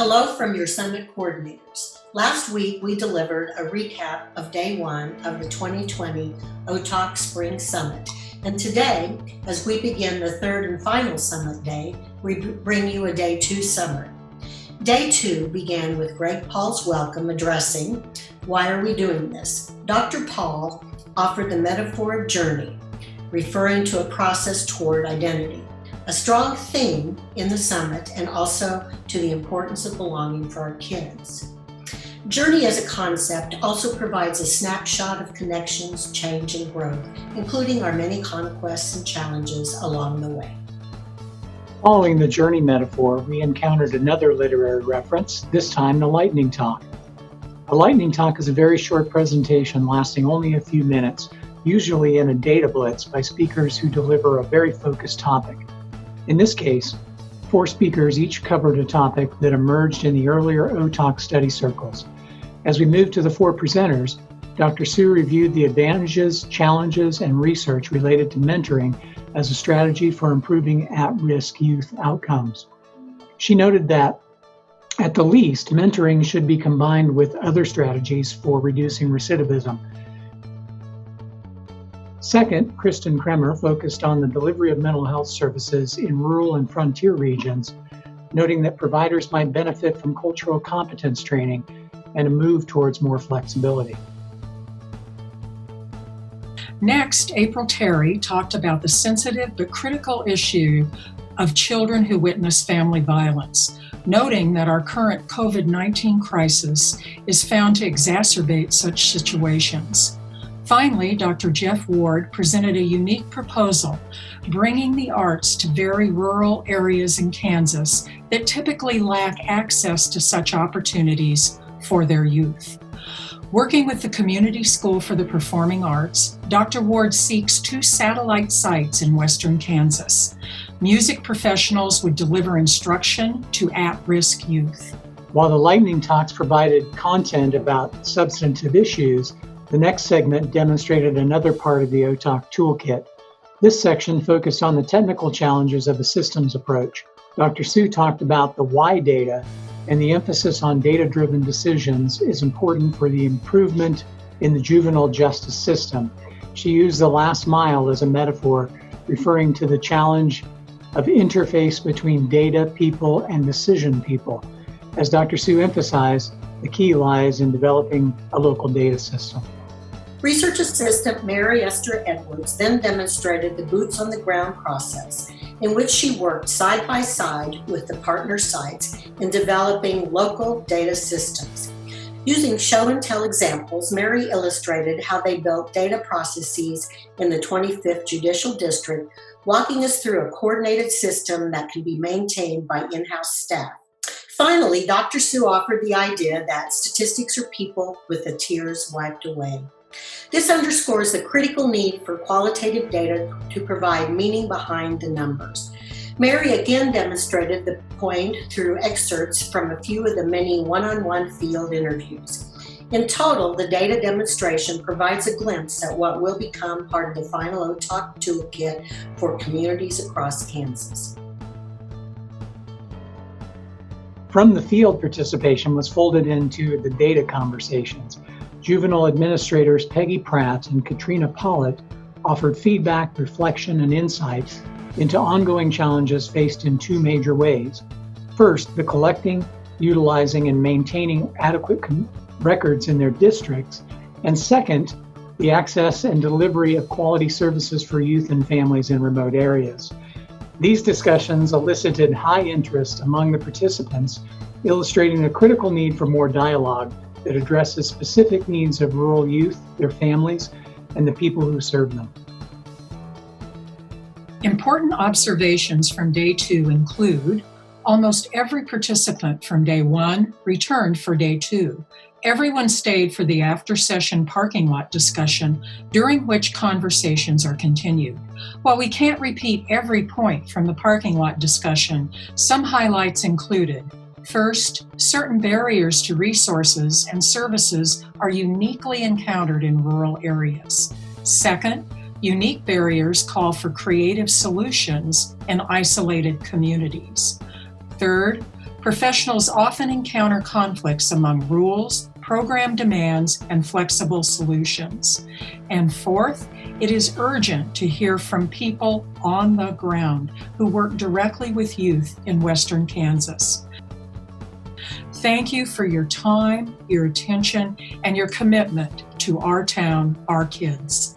Hello from your Summit coordinators. Last week, we delivered a recap of Day 1 of the 2020 OTOK Spring Summit. And today, as we begin the third and final Summit Day, we bring you a Day 2 summary. Day 2 began with Greg Paul's welcome addressing, "Why are we doing this?" Dr. Paul offered the metaphor of journey, referring to a process toward identity, a strong theme in the summit and also to the importance of belonging for our kids. Journey as a concept also provides a snapshot of connections, change, and growth, including our many conquests and challenges along the way. Following the journey metaphor, we encountered another literary reference, this time the Lightning Talk. A Lightning Talk is a very short presentation lasting only a few minutes, usually in a data blitz by speakers who deliver a very focused topic. In this case, 4 speakers each covered a topic that emerged in the earlier OTOK study circles. As we moved to the 4 presenters, Dr. Sue reviewed the advantages, challenges, and research related to mentoring as a strategy for improving at-risk youth outcomes. She noted that, at the least, mentoring should be combined with other strategies for reducing recidivism. Second, Kristen Kremer focused on the delivery of mental health services in rural and frontier regions, noting that providers might benefit from cultural competence training and a move towards more flexibility. Next, April Terry talked about the sensitive but critical issue of children who witness family violence, noting that our current COVID-19 crisis is found to exacerbate such situations. Finally, Dr. Jeff Ward presented a unique proposal, bringing the arts to very rural areas in Kansas that typically lack access to such opportunities for their youth. Working with the Community School for the Performing Arts, Dr. Ward seeks 2 satellite sites in western Kansas. Music professionals would deliver instruction to at-risk youth. While the Lightning Talks provided content about substantive issues, the next segment demonstrated another part of the OTOK toolkit. This section focused on the technical challenges of a systems approach. Dr. Sue talked about the why data, and the emphasis on data-driven decisions is important for the improvement in the juvenile justice system. She used the last mile as a metaphor, referring to the challenge of interface between data people and decision people. As Dr. Sue emphasized, the key lies in developing a local data system. Research assistant Mary Esther Edwards then demonstrated the boots on the ground process, in which she worked side by side with the partner sites in developing local data systems. Using show and tell examples, Mary illustrated how they built data processes in the 25th Judicial District, walking us through a coordinated system that can be maintained by in-house staff. Finally, Dr. Sue offered the idea that statistics are people with the tears wiped away. This underscores the critical need for qualitative data to provide meaning behind the numbers. Mary again demonstrated the point through excerpts from a few of the many one-on-one field interviews. In total, the data demonstration provides a glimpse at what will become part of the final OTOK toolkit for communities across Kansas. From the field, participation was folded into the data conversations. Juvenile administrators Peggy Pratt and Katrina Pollitt offered feedback, reflection, and insights into ongoing challenges faced in 2 major ways. First, the collecting, utilizing, and maintaining adequate records in their districts, and second, the access and delivery of quality services for youth and families in remote areas. These discussions elicited high interest among the participants, illustrating the critical need for more dialogue that addresses specific needs of rural youth, their families, and the people who serve them. Important observations from Day 2 include almost every participant from Day 1 returned for Day 2. Everyone stayed for the after-session parking lot discussion, during which conversations are continued. While we can't repeat every point from the parking lot discussion, some highlights included: first, certain barriers to resources and services are uniquely encountered in rural areas. Second, unique barriers call for creative solutions in isolated communities. Third, Professionals often encounter conflicts among rules, program demands, and flexible solutions. And fourth, it is urgent to hear from people on the ground who work directly with youth in Western Kansas. Thank you for your time, your attention, and your commitment to our town, our kids.